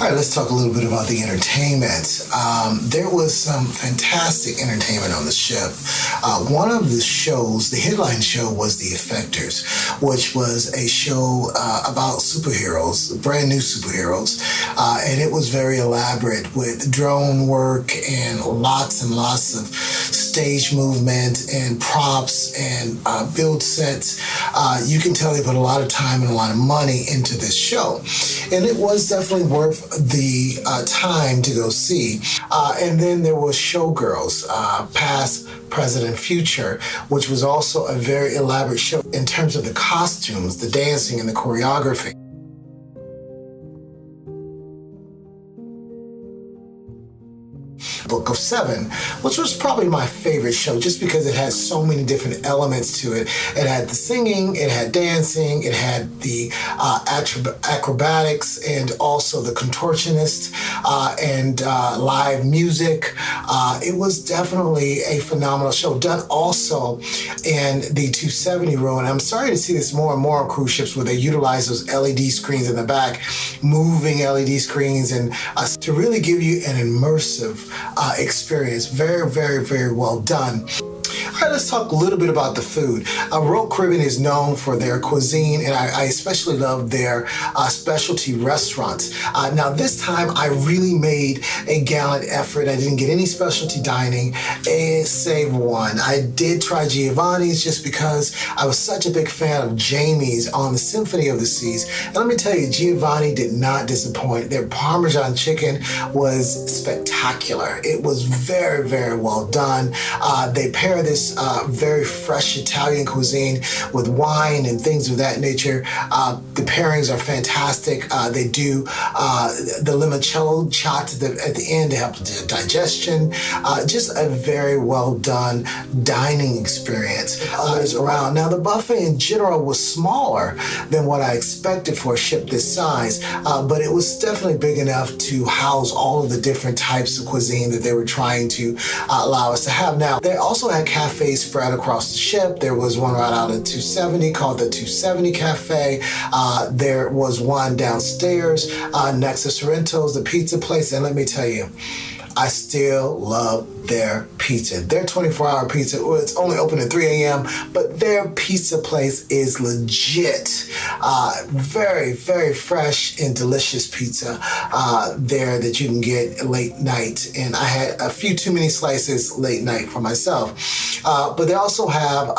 All right, let's talk a little bit about the entertainment. There was some fantastic entertainment on the ship. One of the shows, the headline show, was The Effectors, which was a show about superheroes, brand new superheroes, and it was very elaborate with drone work and lots of stage movement and props and build sets. You can tell they put a lot of time and a lot of money into this show, and it was definitely worth the time to go see. And then there was Showgirls, Past, Present, and Future, which was also a very elaborate show in terms of the costumes, the dancing, and the choreography. Book of Seven, which was probably my favorite show just because it had so many different elements to it. It had the singing, it had dancing, it had the acrobatics, and also the contortionist and live music. It was definitely a phenomenal show, done also in the 270 row. And I'm starting to see this more and more on cruise ships where they utilize those LED screens in the back, moving LED screens, and to really give you an immersive experience. Very, very, very well done. All right, let's talk a little bit about the food. Royal Caribbean is known for their cuisine, and I especially love their specialty restaurants. Now, this time I really made a gallant effort. I didn't get any specialty dining, save one. I did try Giovanni's just because I was such a big fan of Jamie's on the Symphony of the Seas. And let me tell you, Giovanni did not disappoint. Their Parmesan chicken was spectacular. It was very, very well done. They pair this very fresh Italian cuisine with wine and things of that nature. The pairings are fantastic. They do the limoncello shot at the end to help with digestion. Just a very well done dining experience. Others around. Now, the buffet in general was smaller than what I expected for a ship this size, but it was definitely big enough to house all of the different types of cuisine that they were trying to allow us to have. Now, they also had cafes spread across the ship. There was one right out at 270 called the 270 Cafe. There was one downstairs next to Sorrento's, the pizza place. And let me tell you, I still love their pizza. Their 24-hour pizza, well, it's only open at 3 a.m., but their pizza place is legit. Very, very fresh and delicious pizza there that you can get late night. And I had a few too many slices late night for myself. But they also have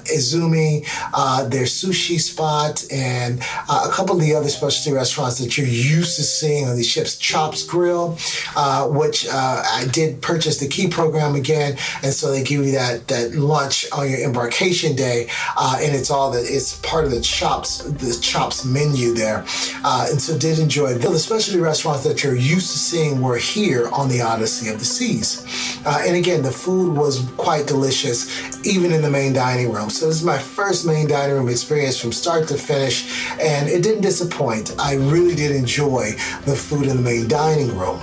Izumi, their sushi spot, and a couple of the other specialty restaurants that you're used to seeing on these ships. Chops Grill, which I did purchase the key program again, and so they give you that lunch on your embarkation day, and it's part of the Chops menu there, and so did enjoy the specialty restaurants that you're used to seeing were here on the Odyssey of the Seas, and again the food was quite delicious even in the main dining room. So this is my first main dining room experience from start to finish, and it didn't disappoint. I really did enjoy the food in the main dining room.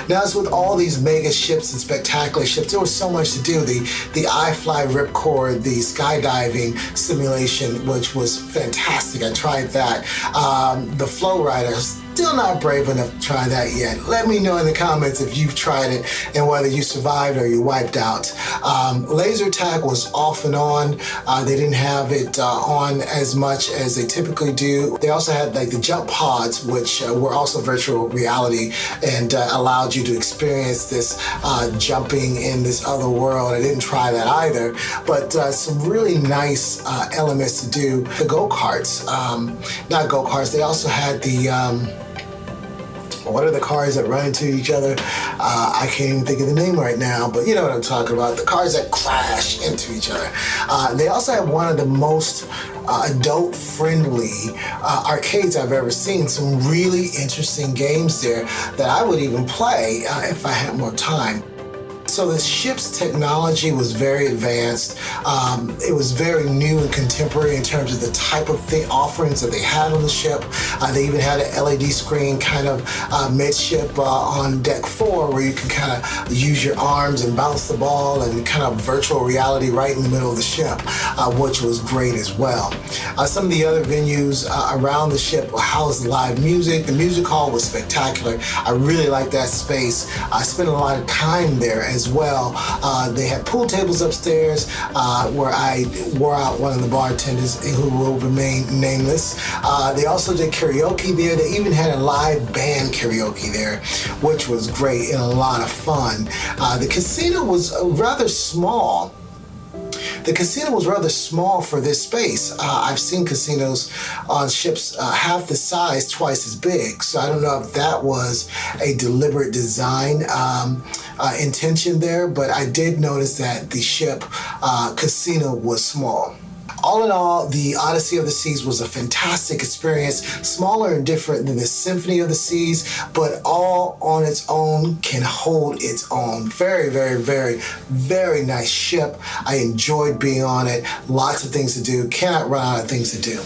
Now, as with all these mega ships and spectacular ships, there was so much to do. The iFly ripcord, the skydiving simulation, which was fantastic. I tried that. The flow riders, still not brave enough to try that yet. Let me know in the comments if you've tried it and whether you survived or you wiped out. Laser tag was off and on. They didn't have it on as much as they typically do. They also had like the jump pods, which were also virtual reality and allowed you to experience this jumping in this other world. I didn't try that either, but some really nice elements to do. The go-karts, not go-karts, they also had the what are the cars that run into each other? I can't even think of the name right now, but you know what I'm talking about. The cars that crash into each other. They also have one of the most adult-friendly arcades I've ever seen. Some really interesting games there that I would even play if I had more time. So the ship's technology was very advanced. It was very new and contemporary in terms of the type of offerings that they had on the ship. They even had an LED screen kind of midship on deck 4 where you can kind of use your arms and bounce the ball and kind of virtual reality right in the middle of the ship, which was great as well. Some of the other venues around the ship housed live music. The music hall was spectacular. I really liked that space. I spent a lot of time there as well. They had pool tables upstairs where I wore out one of the bartenders who will remain nameless. They also did karaoke there. They even had a live band karaoke there, which was great and a lot of fun. The casino was rather small. The casino was rather small for this space. I've seen casinos on ships half the size, twice as big. So I don't know if that was a deliberate design intention there, but I did notice that the ship casino was small. All in all, the Odyssey of the Seas was a fantastic experience, smaller and different than the Symphony of the Seas, but all on its own can hold its own. Very, very, very, very nice ship. I enjoyed being on it. Lots of things to do. Cannot run out of things to do.